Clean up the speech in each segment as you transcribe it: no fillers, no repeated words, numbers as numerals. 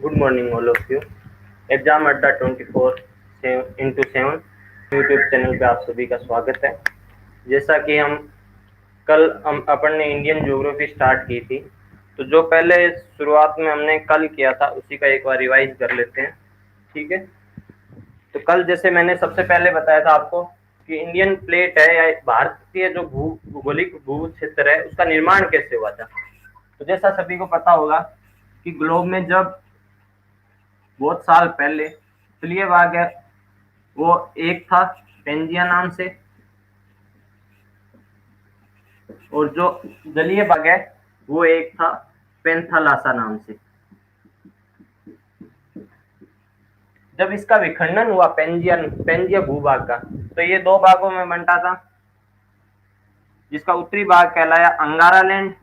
Good morning, all of you. Exam अड्डा 24/7 YouTube channel पे आप सभी का स्वागत है। जैसा कि हम अपन ने इंडियन ज्योग्राफी स्टार्ट की थी, तो जो पहले शुरुआत में हमने कल किया था उसी का एक बार रिवाइज कर लेते हैं। ठीक है। तो कल जैसे मैंने सबसे पहले बताया था आपको कि इंडियन प्लेट है या भारतीय जो भूगोलिक भू क्षेत्र है उसका निर्माण कैसे हुआ था। तो जैसा सभी को पता होगा कि ग्लोब में जब बहुत साल पहले जलीय बाग है वो एक था पेंजिया नाम से, और जो जलीय बाग है वो एक था पेंथालासा नाम से। जब इसका विखंडन हुआ पेंजिया भूभाग का, तो ये दो भागों में बंटा था, जिसका उत्तरी भाग कहलाया अंगारा लैंड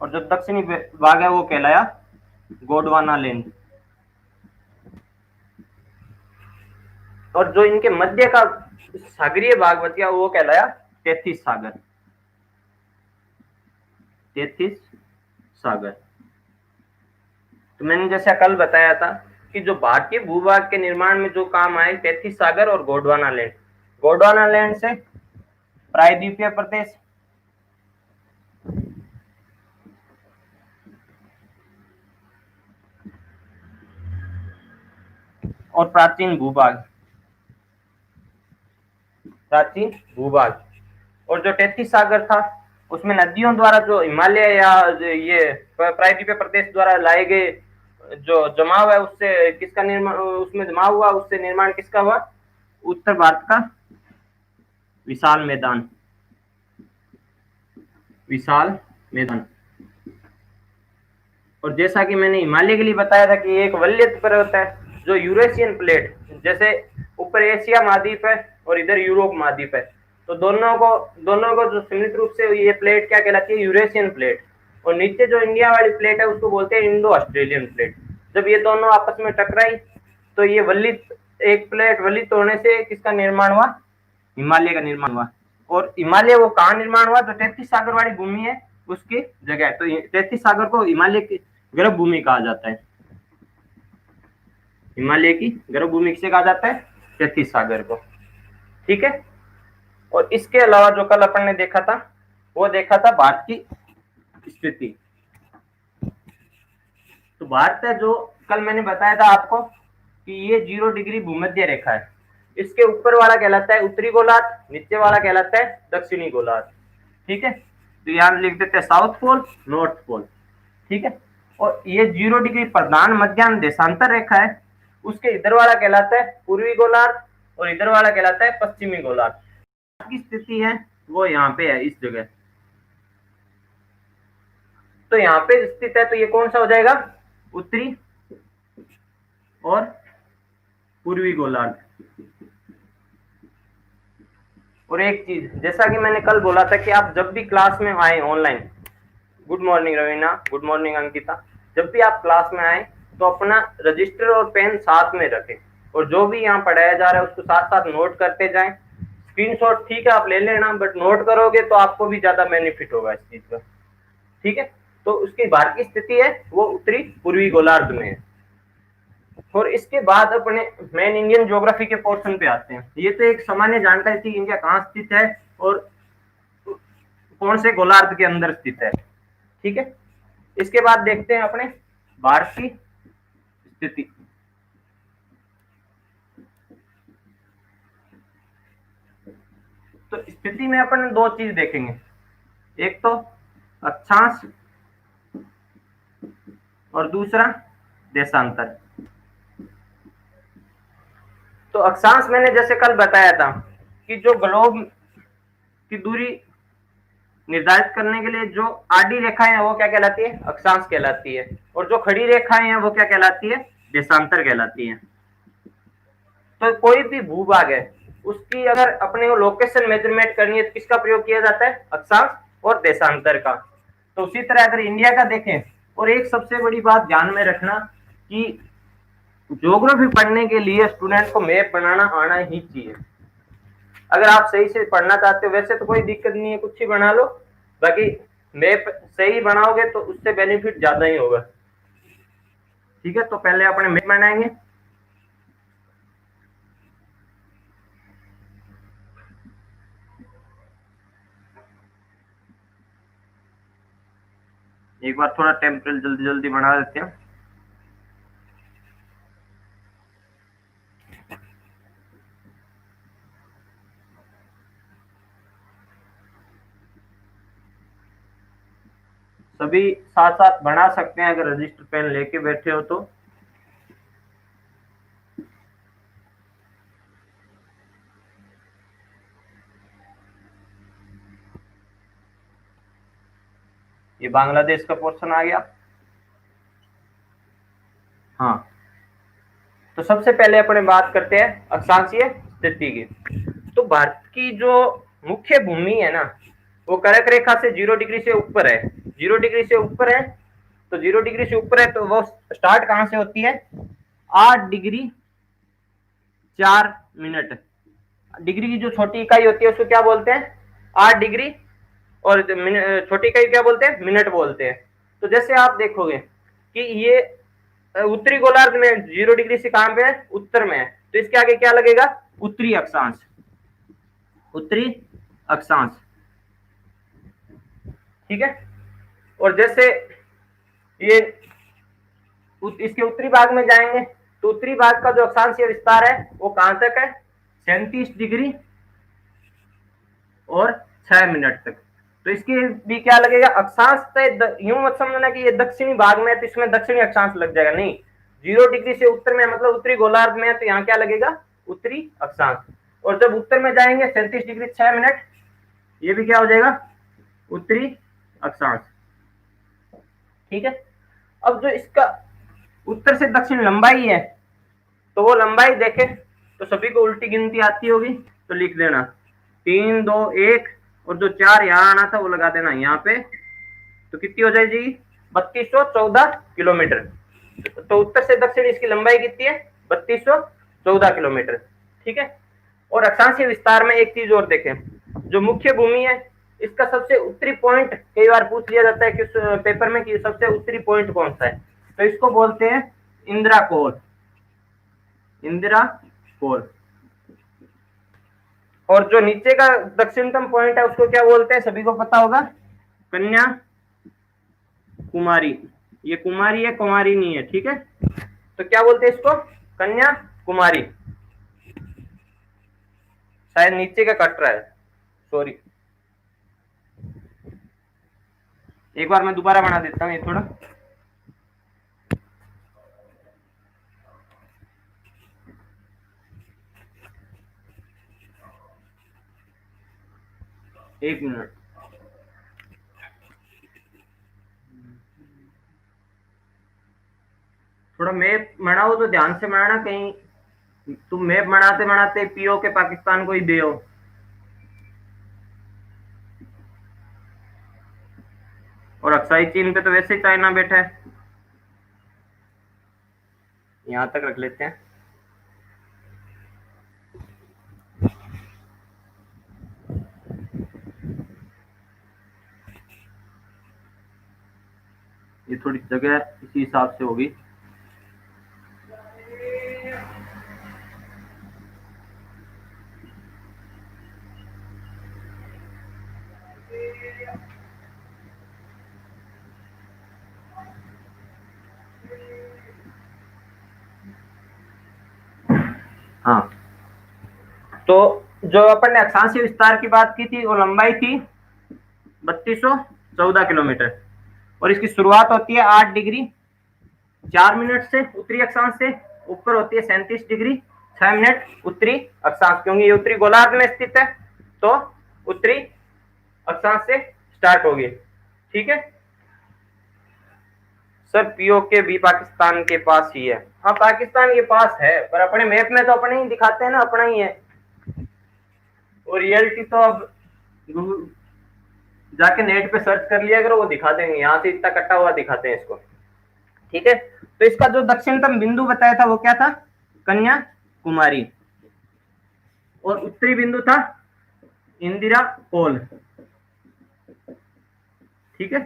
और जो दक्षिणी भाग है वो कहलाया गोंडवाना लैंड। और जो इनके मध्य का सागरीय भाग बचा वो कहलाया तेथिस सागर। तेथिस सागर। तो मैंने जैसा कल बताया था कि जो भारतीय भूभाग के निर्माण में जो काम आए तेथिस सागर और गोंडवाना लैंड। गोंडवाना लैंड से प्रायद्वीपीय प्रदेश, और प्राचीन भूभाग, और जो तेथिस सागर था उसमें नदियों द्वारा जो हिमालय या ये प्रायद्वीपीय प्रदेश द्वारा लाए गए जो जमाव है उससे किसका निर्माण, उसमें जमाव हुआ, उससे निर्माण किसका हुआ, उत्तर भारत का विशाल मैदान। विशाल मैदान। और जैसा कि मैंने हिमालय के लिए बताया था कि एक वलय पर्वत है जो यूरेशियन प्लेट, जैसे ऊपर एशिया महाद्वीप है और इधर यूरोप महाद्वीप है, तो दोनों को जो सीमित रूप से ये प्लेट क्या कहलाती है, यूरेशियन प्लेट। और नीचे जो इंडिया वाली प्लेट है उसको बोलते हैं इंडो ऑस्ट्रेलियन प्लेट। जब ये दोनों आपस में टकराई तो ये एक प्लेट वलित होने से किसका निर्माण हुआ, हिमालय का निर्माण हुआ। और हिमालय वो कहाँ निर्माण हुआ, जो तेथिस सागर वाली भूमि है उसकी जगह। तो तेथिस सागर को हिमालय की गर्भ भूमि कहा जाता है। हिमालय की गर्भ भूमि किसे कहा जाता है, तेथिस सागर को। ठीक है। और इसके अलावा जो कल अपन ने देखा था वो देखा था भारत की स्थिति। तो भारत है जो कल मैंने बताया था आपको कि ये 0 डिग्री भूमध्य रेखा है। इसके ऊपर वाला कहलाता है उत्तरी गोलार्ध, नीचे वाला कहलाता है दक्षिणी गोलार्ध। ठीक है। तो यहाँ लिख देते हैं साउथ पोल, नॉर्थ पोल। ठीक है। और ये 0 डिग्री प्रधान मध्यान्ह देशांतर रेखा है, उसके इधर वाला कहलाता है पूर्वी गोलार्ध और इधर वाला कहलाता है पश्चिमी गोलार्ध। की स्थिति है वो यहाँ पे है, इस जगह। तो यहाँ पे स्थित है, तो ये कौन सा हो जाएगा, उत्तरी और पूर्वी गोलार्ध। और एक चीज जैसा कि मैंने कल बोला था कि आप जब भी क्लास में आए online, good morning Raveena, good morning Ankita, जब भी आप क्लास में आए तो अपना रजिस्टर और पेन साथ में रखें और जो भी यहाँ पढ़ाया जा रहा है उसको साथ साथ नोट करते जाएं। स्क्रीनशॉट ठीक है आप ले लेना, बट नोट करोगे तो आपको भी ज्यादा बेनिफिट होगा इस चीज का। ठीक है। तो उसकी भारत की स्थिति है वो उत्तरी पूर्वी गोलार्ध में है। और इसके बाद अपने मेन इंडियन ज्योग्राफी के पोर्शन पे आते हैं। ये तो एक सामान्य जानकारी थी इंडिया कहाँ स्थित है और कौन से गोलार्ध के अंदर स्थित है। ठीक है। इसके बाद देखते हैं अपने भारत की स्थिति। तो स्थिति में अपन दो चीज देखेंगे, एक तो अक्षांश और दूसरा देशांतर। तो अक्षांश मैंने जैसे कल बताया था कि जो ग्लोब की दूरी निर्धारित करने के लिए जो आडी रेखाएं हैं वो क्या कहलाती है, अक्षांश कहलाती है, और जो खड़ी रेखाएं हैं वो क्या कहलाती है, देशांतर कहलाती है। तो कोई भी भूभाग है उसकी अगर अपने को लोकेशन मेजरमेंट करनी है तो किसका प्रयोग किया जाता है, अक्षांश और देशांतर का। तो उसी तरह अगर इंडिया का देखें, और एक सबसे बड़ी बात ध्यान में रखना कि ज्योग्राफी पढ़ने के लिए स्टूडेंट को मैप बनाना आना ही चाहिए। अगर आप सही से पढ़ना चाहते हो, वैसे तो कोई दिक्कत नहीं है, कुछ ही बना लो, बाकी मैप सही बनाओगे तो उससे बेनिफिट ज्यादा ही होगा। ठीक है, तो पहले अपने मैप बनाएंगे। एक बार थोड़ा टेम्परेचर जल्दी जल्दी बढ़ा देते हैं। सभी साथ साथ बढ़ा सकते हैं अगर रजिस्टर पेन लेके बैठे हो तो। ये बांग्लादेश का पोर्शन आ गया। हाँ, तो सबसे पहले अपने बात करते हैं अक्षांशीय स्थिति की। तो भारत की जो मुख्य भूमि है ना, वो कर्क रेखा से 0 डिग्री से ऊपर है। 0 डिग्री से ऊपर है, तो 0 डिग्री से ऊपर है तो वो स्टार्ट कहाँ से होती है? 8 डिग्री 4 मिनट। डिग्री की जो छोटी इकाई होती है उसको क्या बोलते हैं? 8 डिग्री। और छोटी इकाई क्या बोलते हैं? मिनट बोलते हैं। तो जैसे आप देखोगे कि ये उत्तरी गोलार्ध में 0 डिग्री से कहां पे है? उत्तर में है, तो इसके आगे क्या लगेगा? उत्तरी अक्षांश। उत्तरी अक्षांश, ठीक है। और जैसे ये इसके उत्तरी भाग में जाएंगे तो उत्तरी भाग का जो अक्षांशीय विस्तार है वो कहां तक है? 37 डिग्री और 6 मिनट तक। तो इसके भी क्या लगेगा? अक्षांश यूं मत समझना कि ये दक्षिणी भाग में है तो इसमें दक्षिणी अक्षांश लग जाएगा, नहीं। 0 डिग्री से उत्तर में मतलब उत्तरी गोलार्ध में है तो यहाँ क्या लगेगा? उत्तरी अक्षांश। और जब उत्तर में जाएंगे 37 डिग्री 6 मिनट, ये भी क्या हो जाएगा? उत्तरी अक्षांश, ठीक है। अब जो इसका उत्तर से दक्षिण लंबाई है, तो वो लंबाई देखे तो सभी को उल्टी गिनती आती होगी, तो लिख देना 3 2 1, और जो 4 यहाँ आना था वो लगा देना यहाँ पे। तो कितनी हो जाएगी? 3214 किलोमीटर। तो उत्तर से दक्षिण इसकी लंबाई कितनी है? 3214 किलोमीटर, ठीक है। और अक्षांशीय विस्तार में एक चीज और देखें, जो मुख्य भूमि है इसका सबसे उत्तरी पॉइंट कई बार पूछ लिया जाता है कि पेपर में कि सबसे उत्तरी पॉइंट कौन सा है, तो इसको बोलते हैं इंदिरा कोल। इंदिरा कोल। और जो नीचे का दक्षिणतम पॉइंट है उसको क्या बोलते हैं? सभी को पता होगा, कन्या कुमारी। ये कुमारी है, कुमारी नहीं है, ठीक है। तो क्या बोलते हैं इसको? कन्या कुमारी। शायद नीचे का कट रहा है, सॉरी। एक बार मैं दोबारा बना देता हूँ ये थोड़ा। एक मिनट। थोड़ा मैप बनाओ तो ध्यान से बनाना, कहीं तुम मैप बनाते बनाते पीओ के पाकिस्तान को ही दे हो। और अक्साई चीन पे तो वैसे ही चाइना बैठा है। यहां तक रख लेते हैं। ये थोड़ी जगह इसी हिसाब से होगी। हाँ, तो जो अपन ने अक्षांशीय विस्तार की बात की थी वो लंबाई थी 3214 किलोमीटर, और इसकी शुरुआत होती है 8 डिग्री 4 मिनट से उत्तरी अक्षांश से। ऊपर होती है 37 डिग्री 6 मिनट उत्तरी अक्षांश, क्योंकि ये उत्तरी गोलार्ध में स्थित है तो उत्तरी अक्षांश से स्टार्ट होगी, ठीक है। सर पीओके भी पाकिस्तान के पास ही है। हाँ, पाकिस्तान के पास है, पर अपने मैप में तो अपने ही दिखाते हैं ना, अपना ही है। और रियलिटी तो अब जाके नेट पे सर्च कर लिया करो, वो दिखा देंगे। यहाँ से इतना कटा हुआ दिखाते हैं इसको, ठीक है। तो इसका जो दक्षिणतम बिंदु बताया था वो क्या था? कन्याकुमारी। और उत्तरी बिंदु था इंदिरा कोल। ठीक है,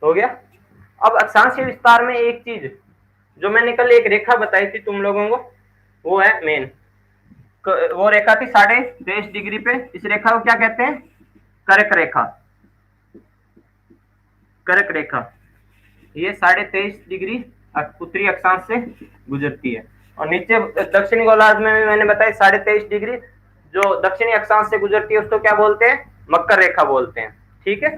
हो गया। अब अक्षांशीय विस्तार में एक चीज जो मैंने कल एक रेखा बताई थी तुम लोगों को, वो है मेन, वो रेखा थी 23.5 डिग्री पे। इस रेखा को क्या कहते हैं? कर्क रेखा। कर्क रेखा ये 23.5 डिग्री उत्तरी अक्षांश से गुजरती है, और नीचे दक्षिणी गोलार्ध में भी मैंने बताया 23.5 डिग्री जो दक्षिणी अक्षांश से गुजरती है उसको क्या बोलते हैं? मकर रेखा बोलते हैं। ठीक है,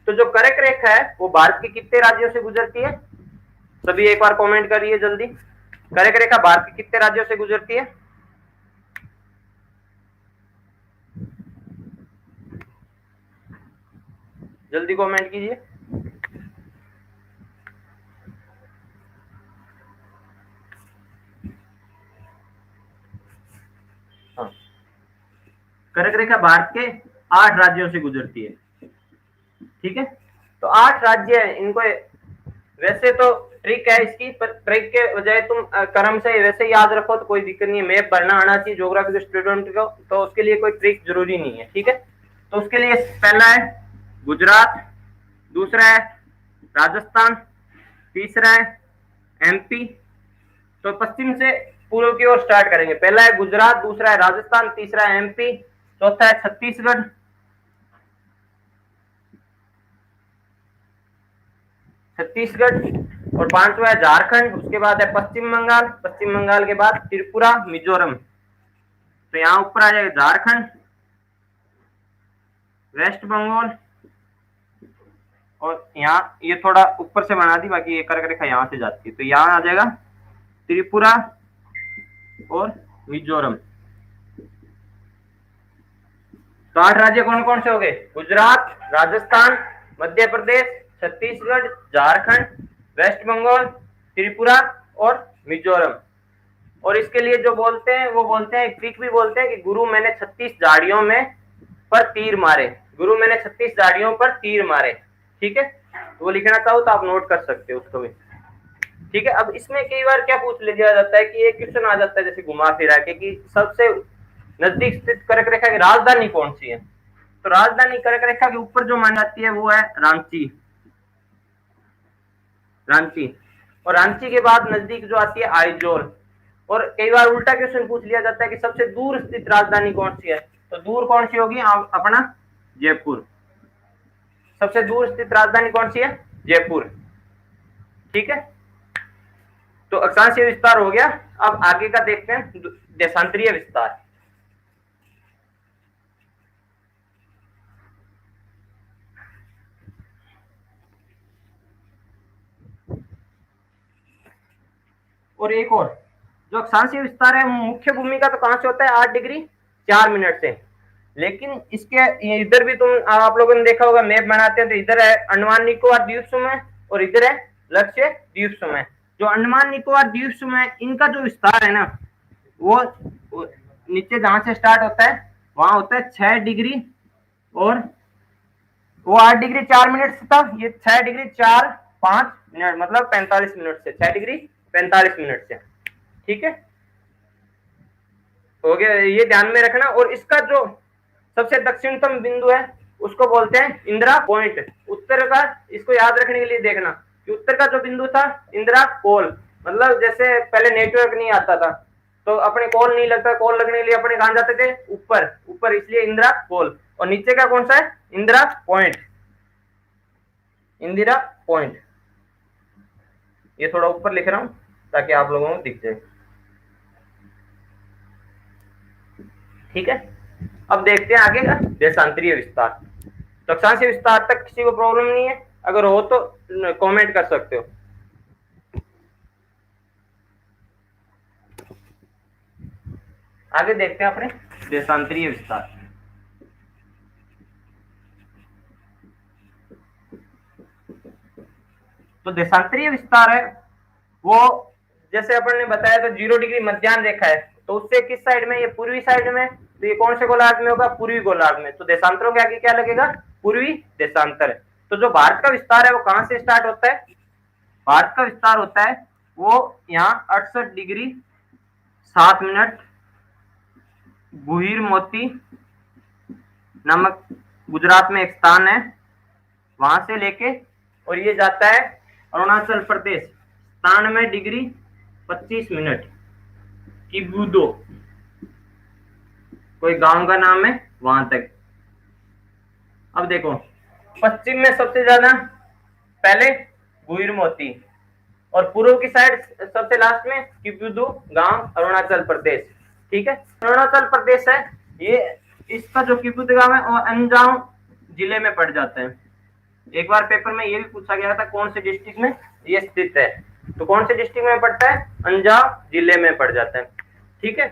तो जो कर्क रेखा है वो भारत के कितने राज्यों से गुजरती है? सभी एक बार कमेंट करिए जल्दी। कर्क रेखा भारत के कितने राज्यों से गुजरती है? जल्दी कमेंट कीजिए। हाँ, कर्क रेखा भारत के 8 राज्यों से गुजरती है। ठीक है, तो 8 राज्य है, इनको वैसे तो ट्रिक है इसकी, पर ट्रिक के बजाय तुम क्रम से वैसे याद रखो तो कोई दिक्कत नहीं है। मैप भरना आना चाहिए ज्योग्राफी के स्टूडेंट को, तो उसके लिए कोई ट्रिक जरूरी नहीं है। ठीक है, तो उसके लिए पहला है गुजरात, दूसरा है राजस्थान, तीसरा है एमपी। तो पश्चिम से पूर्व की ओर स्टार्ट करेंगे। पहला है गुजरात, दूसरा है राजस्थान, तीसरा है एमपी, चौथा है छत्तीसगढ़, और पांचवा है झारखंड। उसके बाद है पश्चिम बंगाल, पश्चिम बंगाल के बाद त्रिपुरा, मिजोरम। तो यहाँ ऊपर आ जाएगा झारखंड, वेस्ट बंगाल, और यहाँ ये थोड़ा ऊपर से बना दी, बाकी ये कर्क रेखा यहाँ से जाती है, तो यहाँ आ जाएगा त्रिपुरा और मिजोरम। तो 8 राज्य कौन कौन से हो गए? गुजरात, राजस्थान, मध्य प्रदेश, छत्तीसगढ़, झारखंड, वेस्ट बंगाल, त्रिपुरा और मिजोरम। और इसके लिए जो बोलते हैं वो बोलते हैं, ट्रिक भी बोलते हैं कि गुरु मैंने 36 झाड़ियों में पर तीर मारे, गुरु मैंने 36 झाड़ियों पर तीर मारे। ठीक है, तो वो लिखना चाहो तो आप नोट कर सकते हो उसको भी। ठीक है, अब इसमें कई बार क्या पूछ लिया जाता है कि एक क्वेश्चन आ जाता है जैसे घुमा फिरा के कि सबसे नजदीक स्थित कर्क रेखा की राजधानी कौन सी है? तो राजधानी कर्क रेखा के ऊपर जो मानी जाती है वो है रांची। रांची, और रांची के बाद नजदीक जो आती है आइजोल। और कई बार उल्टा क्वेश्चन पूछ लिया जाता है कि सबसे दूर स्थित राजधानी कौन सी है? तो दूर कौन सी होगी? अपना जयपुर। सबसे दूर स्थित राजधानी कौन सी है? जयपुर। ठीक है, तो अक्षांशीय विस्तार हो गया। अब आगे का देखते हैं देशांतरीय विस्तार। और एक और जो अक्षांशीय विस्तार है मुख्य भूमिका तो कहां से होता है? 8 डिग्री 4 मिनट से। लेकिन इसके इधर भी तुम आप लोगों ने देखा होगा, मैप बनाते हैं तो इधर है अंडमान निकोबार द्वीप समूह और इधर है लक्षद्वीप द्वीप समूह। जो अंडमान निकोबार द्वीप समूह इनका जो विस्तार है ना वो नीचे जहां से स्टार्ट होता है वहां होता है 6 डिग्री, और वो 8 डिग्री 4 मिनट से था, ये 6 डिग्री 4 5 मिनट, मतलब 45 मिनट से, 6 डिग्री 45 मिनट से। ठीक है, हो गया, ये ध्यान में रखना। और इसका जो सबसे दक्षिणतम बिंदु है उसको बोलते हैं इंदिरा पॉइंट। उत्तर का इसको याद रखने के लिए देखना कि उत्तर का जो बिंदु था इंदिरा कोल, मतलब जैसे पहले नेटवर्क नहीं आता था तो अपने कॉल नहीं लगता, कॉल लगने के लिए अपने कहां जाते थे? ऊपर ऊपर, इसलिए इंदिरा कॉल। और नीचे का कौन सा है? इंदिरा पॉइंट। इंदिरा पॉइंट, ये थोड़ा ऊपर लिख रहा हूं ताकि आप लोगों को दिख जाए। ठीक है, अब देखते हैं आगे का देशांतरीय विस्तार। तो अक्षांशीय विस्तार तक किसी को प्रॉब्लम नहीं है? अगर हो तो कमेंट कर सकते हो। आगे देखते हैं अपने देशांतरीय विस्तार। तो देशांतरीय विस्तार है वो, जैसे अपन ने बताया तो 0 डिग्री मध्याह्न रेखा है, तो उससे किस साइड में? ये पूर्वी साइड में, तो ये कौन से गोलार्ध में होगा? पूर्वी गोलार्ध में। तो देशांतरों के आगे क्या लगेगा? पूर्वी देशांतर। तो जो भारत का विस्तार है वो कहां से स्टार्ट होता है? भारत का विस्तार होता है वो यहाँ 68 डिग्री 7 मिनट बुहिर मोती नामक गुजरात में एक स्थान है, वहां से लेके और ये जाता है अरुणाचल प्रदेश 97 डिग्री 25 मिनट किबुदो, कोई गांव का नाम है वहां तक। अब देखो पश्चिम में सबसे ज्यादा पहले गुइरमोती और पूर्व की साइड सबसे लास्ट में किबुदो गांव अरुणाचल प्रदेश। ठीक है, अरुणाचल प्रदेश है ये, इसका जो किबुदो गांव है वो अंजाव जिले में पड़ जाता है। एक बार पेपर में ये भी पूछा गया था कौन से डिस्ट्रिक्ट में ये स्थित है, तो कौन से डिस्ट्रिक्ट में पड़ता है, अंजाव जिले में पड़ जाता है। ठीक है,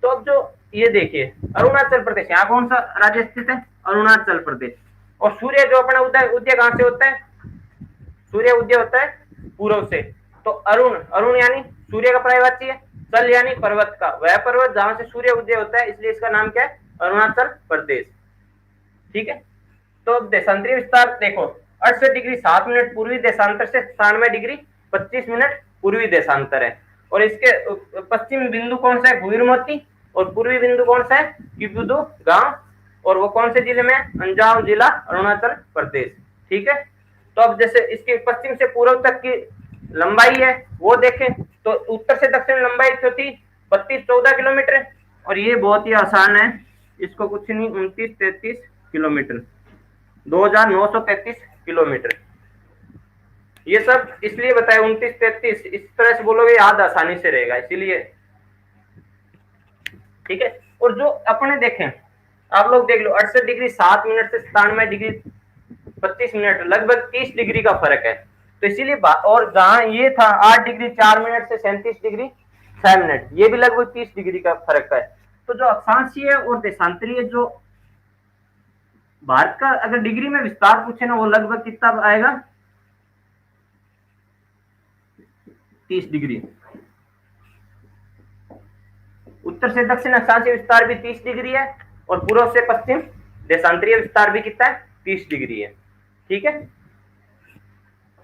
तो अब जो ये देखिए अरुणाचल प्रदेश, यहाँ कौन सा राज्य स्थित है, अरुणाचल प्रदेश। और सूर्य जो अपना उदय उदय कहां से होता है, सूर्य उदय होता है पूर्व से। तो अरुण, अरुण यानी सूर्य का पर्यायवाची है, चल यानी पर्वत का, वह पर्वत जहां से सूर्य उदय होता है, इसलिए इसका नाम क्या है, अरुणाचल प्रदेश। ठीक है, तो अब देशांतरीय विस्तार देखो 68 डिग्री 7 मिनट पूर्वी देशांतर से 97 डिग्री 25 मिनट पूर्वी देशांतर है। और इसके पश्चिमी बिंदु कौन सा है, गुइरमोती, और पूर्वी बिंदु कौन सा है, किबुदो गांव, और वो कौन से जिले में, अंजाव जिला अरुणाचल प्रदेश। ठीक है, तो अब जैसे इसके पश्चिम से पूर्व तक की लंबाई है वो देखें तो उत्तर से दक्षिण लंबाई तो थी 32-14 किलोमीटर, और ये बहुत ही आसान है, इसको कुछ नहीं 29-33 किलोमीटर, 2933 किलोमीटर। ये सब इसलिए बताया 29-33, इस तरह से बोलोगे याद आसानी से रहेगा इसीलिए। ठीक है, और जो अपने देखें, आप लोग देख लो 68 डिग्री 7 मिनट से 97 डिग्री 25 मिनट, लगभग 30 डिग्री का फर्क है। तो इसीलिए और जहां ये था 8 डिग्री 4 मिनट से 37 डिग्री 6 मिनट, ये भी लगभग 30 डिग्री का फर्क है। तो जो अक्षांशीय और देशांतरीय जो भारत का अगर डिग्री में विस्तार पूछे ना, वो लगभग कितना आएगा, 30 डिग्री। उत्तर से दक्षिण अक्षांशीय विस्तार भी 30 डिग्री है, और पूर्व से पश्चिम देशांतरीय विस्तार भी कितना है, 30 डिग्री है। ठीक है,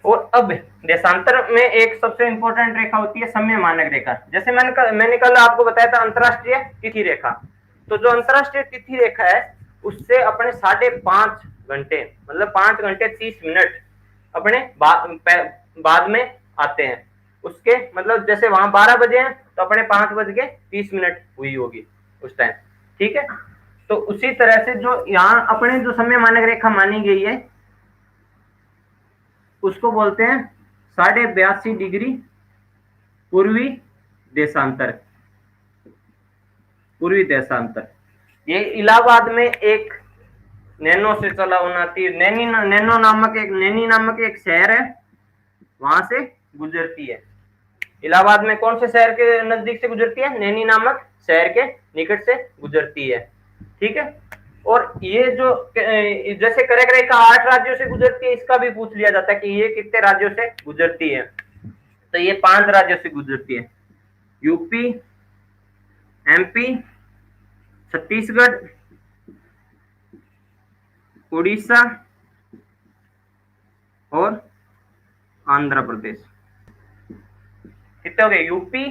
और अब देशांतर में एक सबसे इंपॉर्टेंट रेखा होती है समय मानक रेखा। जैसे मैंने कल आपको बताया था अंतरराष्ट्रीय तिथि रेखा, तो जो अंतरराष्ट्रीय तिथि रेखा है उससे अपने 5.5 घंटे मतलब 5 घंटे 30 मिनट अपने बाद में आते हैं। उसके मतलब जैसे वहां 12 बजे हैं तो अपने 5:30 हुई होगी उस टाइम। ठीक है, तो उसी तरह से जो यहाँ अपने जो समय मानक रेखा मानी गई है उसको बोलते हैं 82.5 डिग्री पूर्वी देशांतर। पूर्वी देशांतर ये इलाहाबाद में एक नैनो से चला होना थी, नैनी नामक एक शहर है, वहां से गुजरती है। इलाहाबाद में कौन से शहर के नजदीक से गुजरती है, नैनी नामक शहर के निकट से गुजरती है। ठीक है, और ये जो जैसे कर्क रेखा 8 राज्यों से गुजरती है, इसका भी पूछ लिया जाता है कि ये कितने राज्यों से गुजरती है, तो ये 5 राज्यों से गुजरती है, यूपी, एमपी, छत्तीसगढ़, उड़ीसा और आंध्र प्रदेश। कितने हो गए, यूपी,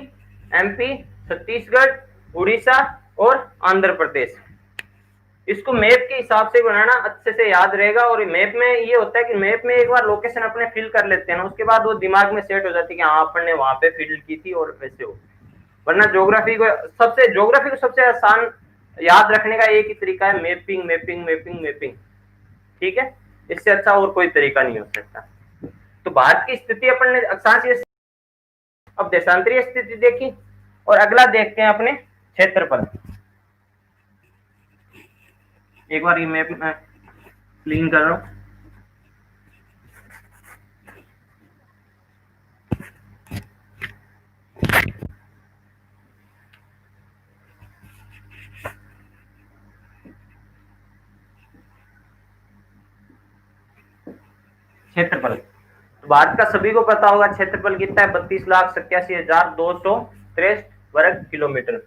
एमपी, छत्तीसगढ़, उड़ीसा और आंध्र प्रदेश। इसको मैप के हिसाब से बनाना अच्छे से याद रहेगा। और मैप में ये होता है कि मैप में एक बार लोकेशन अपने फिल कर लेते हैं ना, उसके बाद वो दिमाग में सेट हो जाती है कि हाँ अपन ने वहां पे फिल की थी और वैसे हो। वरना ज्योग्राफी को सबसे आसान याद रखने का एक ही तरीका है, मैपिंग मैपिंग मैपिंग मैपिंग। ठीक है, इससे अच्छा और कोई तरीका नहीं हो सकता। तो भारत की स्थिति अपन ने अक्षांशीय, अब देशांतरीय स्थिति देखी, और अगला देखते हैं अपने क्षेत्रफल। एक बार ये मैप में क्लीन कर रहा हूं। क्षेत्रफल, तो भारत का सभी को पता होगा क्षेत्रफल कितना है, 32,87,263 वर्ग किलोमीटर।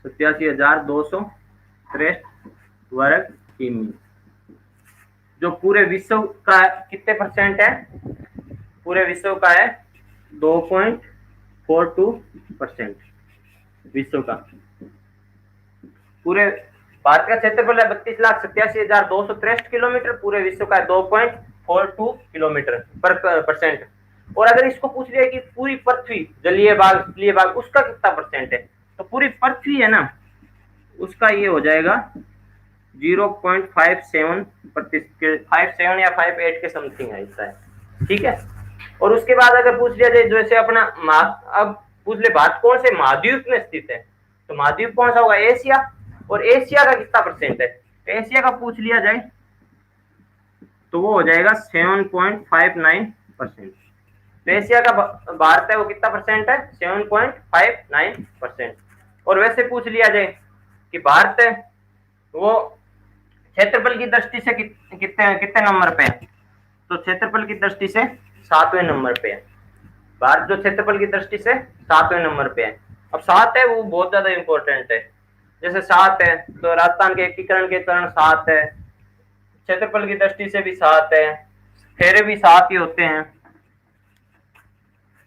87,263 वर्ग किमी। जो पूरे विश्व का कितने परसेंट है, पूरे विश्व का है 2.42% विश्व का। पूरे भारत का क्षेत्रफल है 32,87,263 किलोमीटर, पूरे विश्व का 2.42 किलोमीटर पर परसेंट। और अगर इसको पूछ लिया कि पूरी पृथ्वी, जलीय भाग, स्थलीय भाग, उसका कितना परसेंट है, तो पूरी पृथ्वी है ना, उसका ये हो जाएगा 0.57 57 या 58 के समथिंग है इसका है। ठीक है। और उसके बाद अगर पूछ लिया जाए जैसे अपना अब पूछ ले भारत कौन से महाद्वीप में स्थित है, तो महाद्वीप कौन सा होगा, एशिया। और एशिया का कितना परसेंट है, तो एशिया का पूछ लिया जाए तो वो हो जाएगा 7.59%। तो एशिया का भारत है वो कितना परसेंट है, 7.59%। और वैसे पूछ लिया जाए कि भारत है वो क्षेत्रफल की दृष्टि से कितने कितने नंबर पे है, तो क्षेत्रफल की दृष्टि से 7वें नंबर पे है भारत, जो क्षेत्रफल की दृष्टि से 7वें नंबर पे है। अब 7 है वो बहुत ज्यादा इंपॉर्टेंट है, जैसे 7 है तो राजस्थान के एकीकरण के कारण 7 है, क्षेत्रफल की दृष्टि से भी 7 है, फेरे भी 7 ही होते हैं।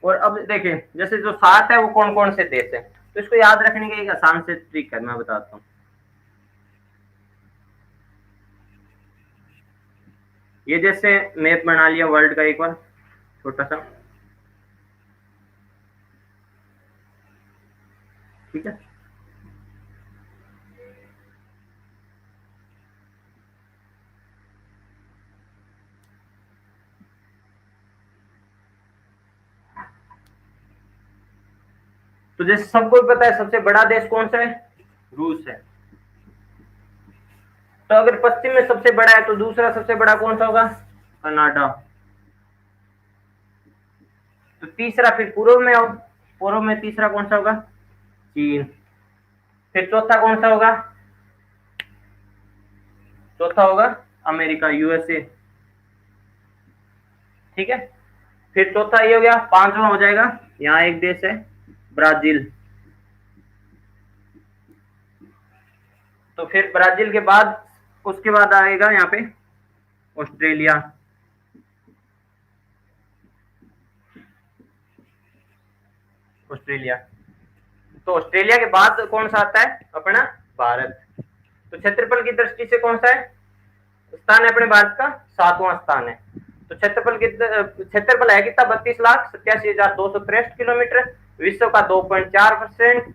और अब देखें जैसे जो 7 है वो कौन कौन से देश है, तो इसको याद रखने की एक आसान से ट्रिक है, मैं बताता हूँ। ये जैसे मैप बना लिया वर्ल्ड का एक बार छोटा सा, ठीक है। तो जैसे सबको पता है सबसे बड़ा देश कौन सा है, रूस है। तो अगर पश्चिम में सबसे बड़ा है तो दूसरा सबसे बड़ा कौन सा होगा, कनाडा। तो तीसरा फिर पूर्व में आओ, पूर्व में तीसरा कौन सा होगा, चीन। फिर चौथा कौन सा होगा, चौथा होगा अमेरिका, यूएसए। ठीक है। फिर चौथा ये हो गया, पांचवा हो जाएगा यहाँ एक देश है ब्राजील। तो फिर ब्राजील के बाद उसके बाद आएगा यहाँ पे ऑस्ट्रेलिया। ऑस्ट्रेलिया, तो ऑस्ट्रेलिया के बाद कौन सा आता है, अपना भारत। तो क्षेत्रफल की दृष्टि से कौन सा है स्थान है अपने भारत का, 7वां स्थान है। तो क्षेत्रफल है कितना, 32,87,263 किलोमीटर, विश्व का 2.4%।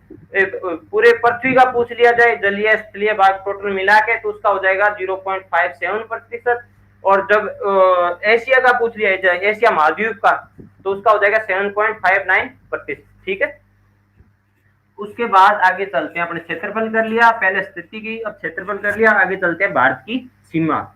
पूरे पृथ्वी का पूछ लिया जाए जलीय स्थलीय भाग टोटल मिला के तो उसका हो जाएगा 0.57%। और जब एशिया का पूछ लिया जाए, एशिया महाद्वीप का, तो उसका हो जाएगा 7.59%। ठीक है। उसके बाद आगे चलते हैं, अपने क्षेत्रफल कर लिया, पहले स्थिति की, अब क्षेत्रफल कर लिया, आगे चलते हैं भारत की सीमा।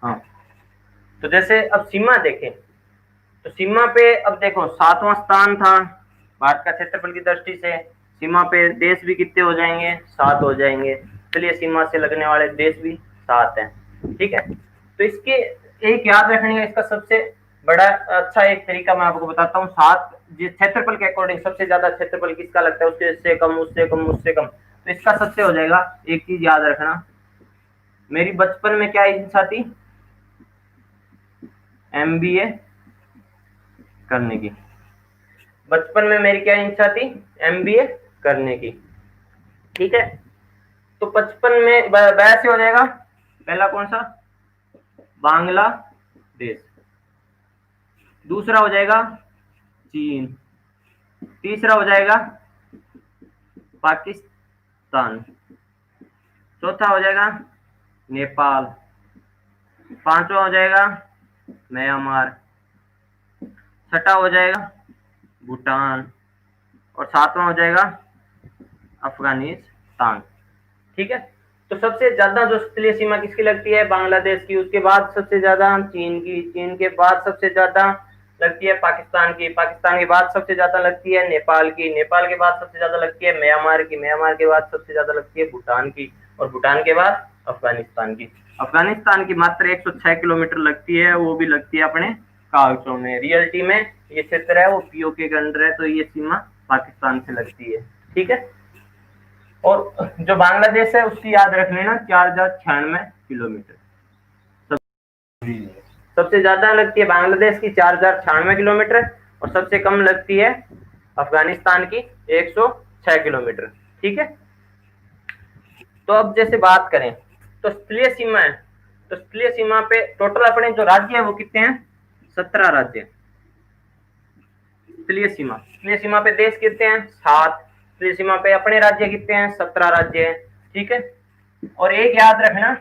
हाँ, तो जैसे अब सीमा देखें तो सीमा पे अब देखो 7वां स्थान था भारत का क्षेत्रफल की दृष्टि से, सीमा पे देश भी कितने हो जाएंगे, 7 हो जाएंगे। चलिए सीमा से लगने वाले देश भी 7 हैं। ठीक है। तो इसके एक याद रखने का इसका सबसे बड़ा अच्छा एक तरीका मैं आपको बताता हूँ, 7 जिस क्षेत्रफल के अकॉर्डिंग सबसे ज्यादा क्षेत्रफल किसका लगता है, उससे कम उससे कम उससे कम, तो इसका सबसे हो जाएगा, एक चीज याद रखना, मेरी बचपन में क्या इच्छा थी, एमबीए करने की। बचपन में मेरी क्या इच्छा थी, एमबीए करने की। ठीक है। तो 55 में 82 हो जाएगा, पहला कौन सा, बांग्लादेश। दूसरा हो जाएगा चीन। तीसरा हो जाएगा पाकिस्तान। चौथा हो जाएगा नेपाल। पांचवा हो जाएगा म्यांमार। छठा हो जाएगा भूटान। और 7वां हो जाएगा अफगानिस्तान। ठीक है। तो सबसे ज्यादा जो स्थलीय सीमा किसकी लगती है, बांग्लादेश की। उसके बाद सबसे ज्यादा चीन की, चीन के बाद सबसे ज्यादा लगती है पाकिस्तान की, पाकिस्तान के बाद सबसे ज्यादा लगती है नेपाल की, नेपाल के बाद सबसे ज्यादा लगती है म्यांमार की, म्यांमार के बाद सबसे ज्यादा लगती है भूटान की, और भूटान के बाद अफगानिस्तान की। अफगानिस्तान की मात्र 106 किलोमीटर लगती है, वो भी लगती है अपने कागजों में। रियलिटी में ये क्षेत्र है वो पीओके के अंडर है, तो ये सीमा पाकिस्तान से लगती है। ठीक है, और जो बांग्लादेश है उसकी याद रख लेना 4096 किलोमीटर। सबसे ज्यादा लगती है बांग्लादेश की 4096 किलोमीटर, और सबसे कम लगती है अफगानिस्तान की 106 किलोमीटर। ठीक है, तो अब जैसे बात करें तो स्थलीय सीमा है, तो स्थलीय सीमा पे टोटल अपने जो राज्य है वो कितने हैं, 17 राज्य। स्थलीय सीमा पे देश कितने हैं, 7। स्थलीय सीमा पे अपने राज्य कितने हैं, 17 राज्य हैं। ठीक है, और एक याद रखना,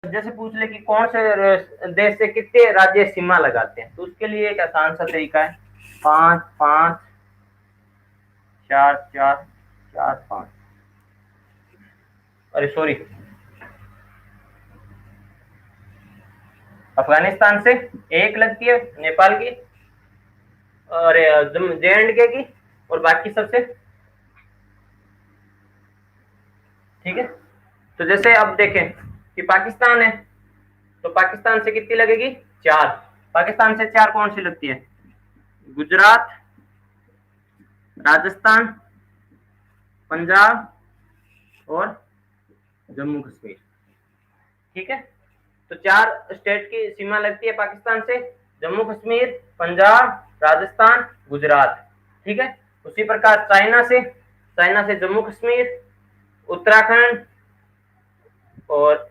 जैसे पूछ ले कि कौन से देश से कितने राज्य सीमा लगाते हैं, तो उसके लिए एक आसान सा तरीका है, 5 5 4 4 4 5, अरे सॉरी, अफगानिस्तान से एक लगती है, नेपाल की, अरे JNK की, और बाकी सबसे। ठीक है, तो जैसे अब देखें कि पाकिस्तान है, तो पाकिस्तान से कितनी लगेगी, 4। पाकिस्तान से 4 कौन सी लगती है, गुजरात, राजस्थान, पंजाब और जम्मू कश्मीर। ठीक है, तो 4 स्टेट की सीमा लगती है पाकिस्तान से, जम्मू कश्मीर, पंजाब, राजस्थान, गुजरात। ठीक है, उसी प्रकार चाइना से जम्मू कश्मीर, उत्तराखंड और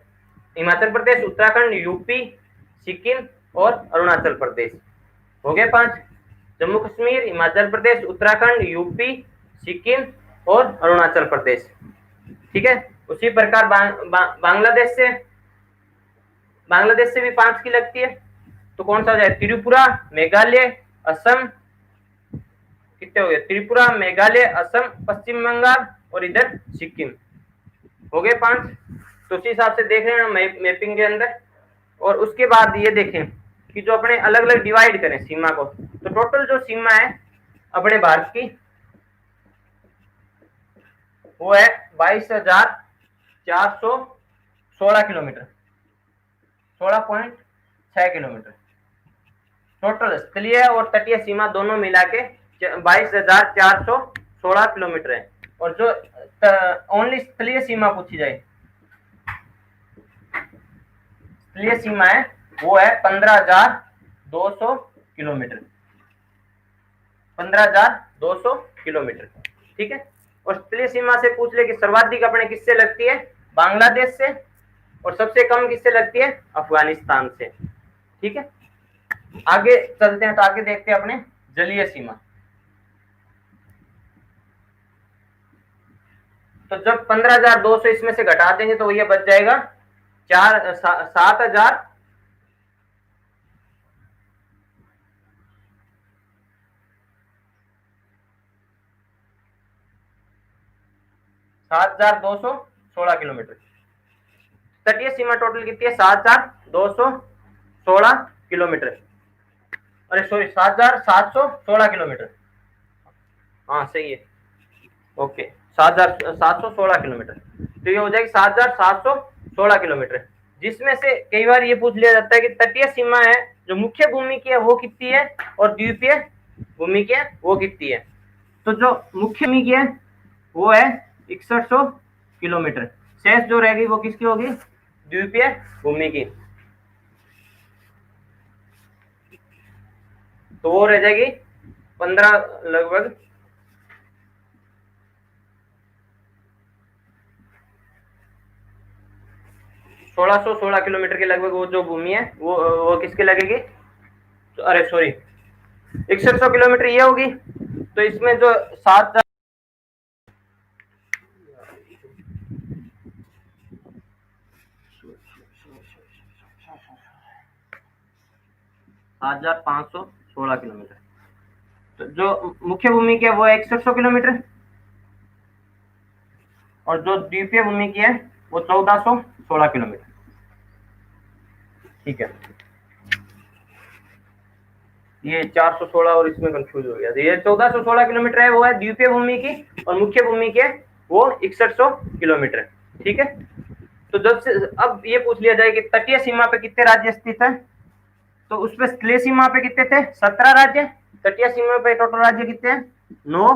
हिमाचल प्रदेश, उत्तराखंड, यूपी, सिक्किम और अरुणाचल प्रदेश। हो गए 5, जम्मू कश्मीर, हिमाचल प्रदेश, उत्तराखंड, यूपी, सिक्किम और अरुणाचल प्रदेश। ठीक है, उसी प्रकार बांग्लादेश से भी 5 की लगती है, तो कौन सा हो जाए, त्रिपुरा, मेघालय, असम, कितने हो गए, त्रिपुरा, मेघालय, असम, पश्चिम बंगाल और इधर सिक्किम। हो गए 5, तो उसी हिसाब से देख रहे हैं मैपिंग के अंदर। और उसके बाद ये देखें कि जो अपने अलग अलग डिवाइड करें सीमा को, तो टोटल जो सीमा है अपने भारत की वो है 22,416 किलोमीटर, 16.6 किलोमीटर। टोटल स्थलीय और तटीय सीमा दोनों मिला के 22,416 किलोमीटर है। और जो ओनली स्थलीय सीमा पूछी जाए, स्थलीय सीमा है वो है 15,200 किलोमीटर, 15,200 किलोमीटर। ठीक है, और स्थलीय सीमा से पूछ ले कि सर्वाधिक अपने किससे लगती है, बांग्लादेश से, और सबसे कम किससे लगती है, अफगानिस्तान से। ठीक है, आगे चलते हैं, तो आगे देखते हैं अपने जलीय सीमा। तो जब 15,200 इसमें से घटा देंगे तो ये बच जाएगा 7,000 7,216 किलोमीटर। तटीय सीमा टोटल कितनी है, 7,216 किलोमीटर, अरे सॉरी 7,716 किलोमीटर। हाँ सही है, ओके, 7,716 किलोमीटर। तो ये हो जाएगी 7,716 किलोमीटर, जिसमें से कई बार ये पूछ लिया जाता है कि तटीय सीमा है जो मुख्य भूमि की है वो कितनी है, और द्वीपीय भूमि की है वो कितनी है। तो जो मुख्य भूमि की है वो है 6100 किलोमीटर, शेष जो रहेगी वो किसकी होगी, द्वीपीय भूमि की, तो वो रह जाएगी 15 लगभग 1616 किलोमीटर के लगभग वो जो भूमि है वो किसके लगेगी, तो अरे सॉरी 6100 किलोमीटर ये होगी। तो इसमें जो 7,516 किलोमीटर, तो जो मुख्य भूमि की है वो है 6100 किलोमीटर, और जो द्वीपीय भूमि की है वो 1416 किलोमीटर। ठीक है, ये 416 और इसमें कंफ्यूज हो गया। ये 1416 किलोमीटर है, वो है द्वीपीय भूमि की, और मुख्य भूमि के वो 6100 किलोमीटर। ठीक है, तो जब से अब ये पूछ लिया जाए कि तटीय सीमा पे कितने राज्य स्थित है, तो उसपे तटीय सीमा पे कितने थे, 17 राज्य। तटीय सीमा पे टोटल राज्य कितने हैं, 9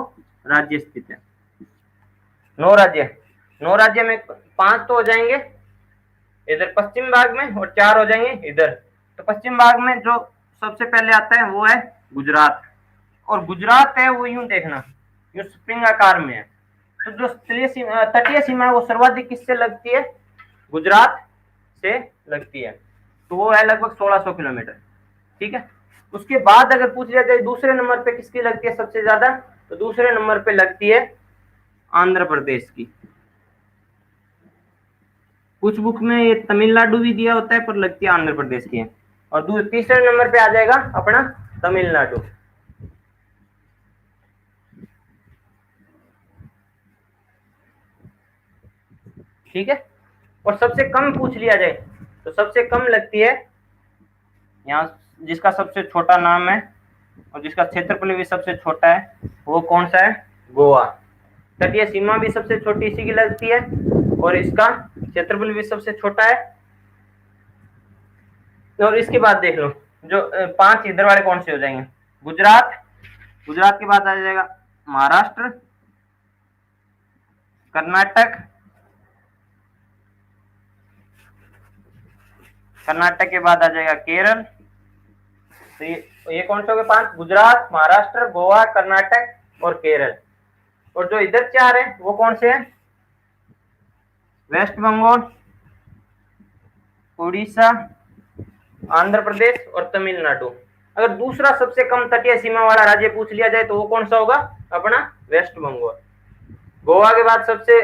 राज्य स्थित है। 9 राज्य, 9 राज्य में 5 तो हो जाएंगे इधर पश्चिम भाग में और 4 हो जाएंगे इधर। तो पश्चिम भाग में जो सबसे पहले आता है वो है गुजरात, और गुजरात है वो यूं देखना, यूं स्प्रिंग आकार में है। तो जो तटीय सीमा है वो सर्वाधिक किससे लगती है, गुजरात से लगती है, तो वो है लगभग 1600 किलोमीटर। ठीक है, उसके बाद अगर पूछ लिया जाए दूसरे नंबर पे किसकी लगती है सबसे ज्यादा, तो दूसरे नंबर पे लगती है आंध्र प्रदेश की। कुछ बुक में ये तमिलनाडु भी दिया होता है पर लगती है आंध्र प्रदेश की है। और तीसरे नंबर पे आ जाएगा अपना तमिलनाडु। ठीक है, और सबसे कम पूछ लिया जाए तो सबसे कम लगती है यहाँ, जिसका सबसे छोटा नाम है और जिसका क्षेत्रफल भी सबसे छोटा है, वो कौन सा है, गोवा। तटीय सीमा भी सबसे छोटी इसी की लगती है और इसका क्षेत्रफल भी सबसे छोटा है। और इसके बाद देख लो जो 5 इधर वाले कौन से हो जाएंगे, गुजरात, गुजरात के बाद आ जाएगा महाराष्ट्र, कर्नाटक, कर्नाटक के बाद आ जाएगा केरल। तो ये कौन से हो गए 5, गुजरात, महाराष्ट्र, गोवा, कर्नाटक और केरल। और जो इधर 4 है वो कौन से हैं, वेस्ट बंगाल, उड़ीसा, आंध्र प्रदेश और तमिलनाडु। अगर दूसरा सबसे कम तटीय सीमा वाला राज्य पूछ लिया जाए तो वो कौन सा होगा, अपना वेस्ट बंगाल। गोवा के बाद सबसे,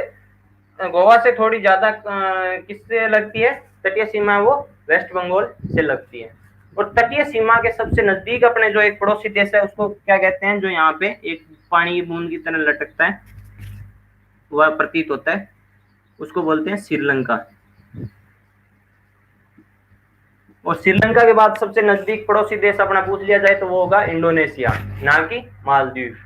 गोवा से थोड़ी ज्यादा किससे लगती है तटीय सीमा, वो वेस्ट बंगाल से लगती है। और तटीय सीमा के सबसे नजदीक अपने जो एक पड़ोसी देश है उसको क्या कहते हैं, जो यहाँ पे एक पानी की बूंद की तरह लटकता है, वह प्रतीत होता है, उसको बोलते हैं श्रीलंका। और श्रीलंका के बाद सबसे नजदीक पड़ोसी देश अपना पूछ लिया जाए तो वो होगा इंडोनेशिया, ना कि मालदीव।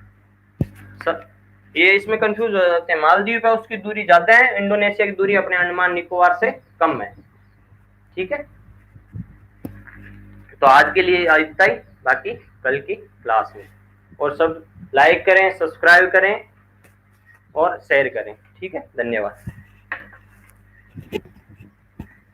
ये इसमें कंफ्यूज हो जाते हैं, मालदीव पे उसकी दूरी ज्यादा है, इंडोनेशिया की दूरी अपने अंडमान निकोबार से कम है। ठीक है, तो आज के लिए इतना ही, बाकी कल की क्लास में। और सब लाइक करें, सब्सक्राइब करें और शेयर करें। ठीक है, धन्यवाद।